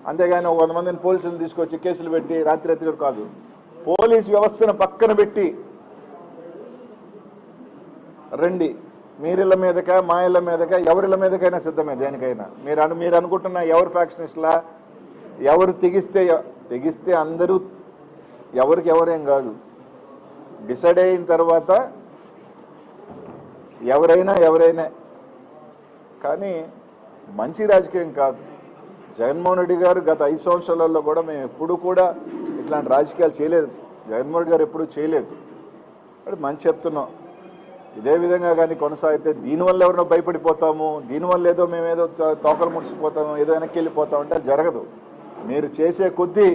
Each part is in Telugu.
అంతేగాని 100 మందిని పోలీసులు తీసుకొచ్చి కేసులు పెట్టి రాత్రి కాదు. పోలీస్ వ్యవస్థను పక్కన పెట్టి రండి, మీరిళ్ళ మీదక మా ఇళ్ళ మీదక ఎవరిళ్ళ మీదకైనా సిద్ధమే దేనికైనా. మీరు అనుకుంటున్న ఎవరు ఫ్యాక్షనిస్ట్లా, ఎవరు తెగిస్తే అందరూ ఎవరికి ఎవరేం కాదు. డిసైడ్ అయిన తర్వాత ఎవరైనా కానీ మంచి రాజకీయం కాదు. జగన్మోహన్ రెడ్డి గారు గత 5 సంవత్సరాలలో కూడా మేము ఎప్పుడు కూడా ఇట్లాంటి రాజకీయాలు చేయలేదు. జగన్మోహన్ రెడ్డి గారు ఎప్పుడూ చేయలేదు. అది మంచి చెప్తున్నాం. ఇదే విధంగా కానీ కొనసాగితే దీనివల్ల ఎవరినో భయపడిపోతాము, దీనివల్ల ఏదో మేమేదో తోకలు ముడిచిపోతాము, ఏదో వెనక్కి వెళ్ళిపోతామంటే అది జరగదు. మీరు చేసే కొద్దీ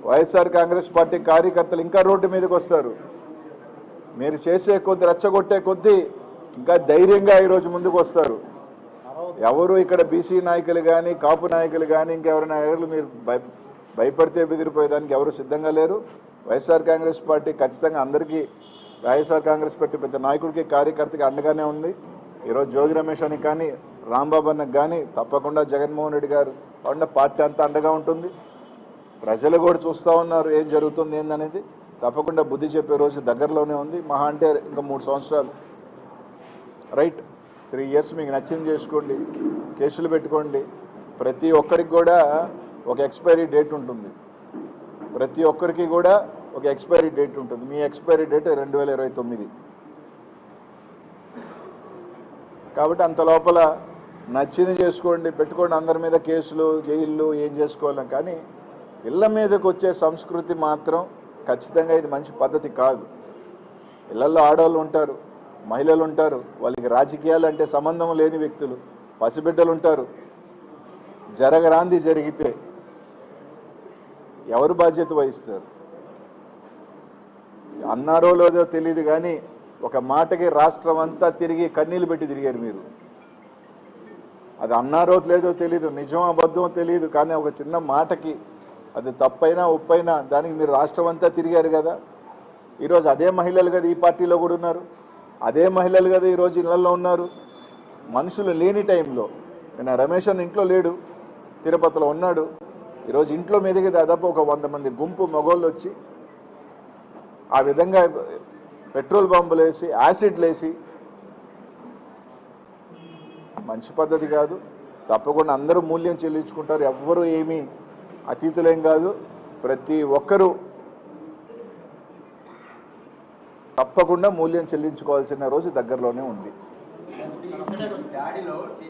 వైఎస్ఆర్ కాంగ్రెస్ పార్టీ కార్యకర్తలు ఇంకా రోడ్డు మీదకి వస్తారు. మీరు చేసే కొద్దీ రెచ్చగొట్టే కొద్దీ ఇంకా ధైర్యంగా ఈరోజు ముందుకు వస్తారు. ఎవరు ఇక్కడ బీసీ నాయకులు కానీ కాపు నాయకులు కానీ ఇంకెవరి నాయకులు మీరు భయపడితే బెదిరిపోయేదానికి ఎవరు సిద్ధంగా లేరు. వైఎస్ఆర్ కాంగ్రెస్ పార్టీ ఖచ్చితంగా అందరికీ, వైఎస్ఆర్ కాంగ్రెస్ పార్టీ పెద్ద నాయకుడికి కార్యకర్తకి అండగానే ఉంది. ఈరోజు జోగి రమేష్ అని కానీ రాంబాబు అన్నకు కానీ తప్పకుండా జగన్మోహన్ రెడ్డి గారు పార్టీ అంతా అండగా ఉంటుంది. ప్రజలు కూడా చూస్తూ ఉన్నారు ఏం జరుగుతుంది ఏందనేది. తప్పకుండా బుద్ధి చెప్పే రోజు దగ్గరలోనే ఉంది. మహా అంటే ఇంకా 3 సంవత్సరాలు, రైట్, 3 years మీకు నచ్చింది చేసుకోండి, కేసులు పెట్టుకోండి. ప్రతి ఒక్కరికి కూడా ఒక ఎక్స్పైరీ డేట్ ఉంటుంది. ప్రతి ఒక్కరికి కూడా ఒక ఎక్స్పైరీ డేట్ ఉంటుంది. మీ ఎక్స్పైరీ డేట్ 2029. కాబట్టి అంత లోపల నచ్చింది చేసుకోండి, పెట్టుకోండి. అందరి మీద కేసులు, జైళ్ళు ఏం చేసుకోవాలి. కానీ ఇళ్ల మీదకి వచ్చే సంస్కృతి మాత్రం ఖచ్చితంగా ఇది మంచి పద్ధతి కాదు. ఇళ్లలో ఆడవాళ్ళు ఉంటారు, మహిళలు ఉంటారు, వాళ్ళకి రాజకీయాలు అంటే సంబంధం లేని వ్యక్తులు, పసిబిడ్డలు ఉంటారు. జరగరాంది జరిగితే ఎవరు బాధ్యత వహిస్తారు? అన్నారో లేదో తెలియదు కానీ ఒక మాటకి రాష్ట్రం అంతా తిరిగి కన్నీళ్ళు పెట్టి తిరిగారు మీరు. అది అన్నారో లేదో తెలియదు, నిజం అబద్ధం తెలియదు, కానీ ఒక చిన్న మాటకి అది తప్పైనా ఒప్పైనా దానికి మీరు రాష్ట్రం అంతా తిరిగారు కదా. ఈరోజు అదే మహిళలు కదా ఈ పార్టీలో కూడా ఉన్నారు, అదే మహిళలు కదా ఈరోజు ఇళ్లలో ఉన్నారు. మనుషులు లేని టైంలో నేను రమేష్ అన్న ఇంట్లో లేడు, తిరుపతిలో ఉన్నాడు. ఈరోజు ఇంట్లో మీదకి దాదాపు ఒక 100 మంది గుంపు మగోళ్ళు వచ్చి ఆ విధంగా పెట్రోల్ బాంబులు వేసి యాసిడ్లు వేసి మంచి పద్ధతి కాదు. తప్పకుండా అందరూ మూల్యం చెల్లించుకుంటారు. ఎవ్వరూ ఏమీ అతీతులేం కాదు. ప్రతి ఒక్కరూ తప్పకుండా మూల్యం చెల్లించుకోవాల్సిన రోజు దగ్గరలోనే ఉంది.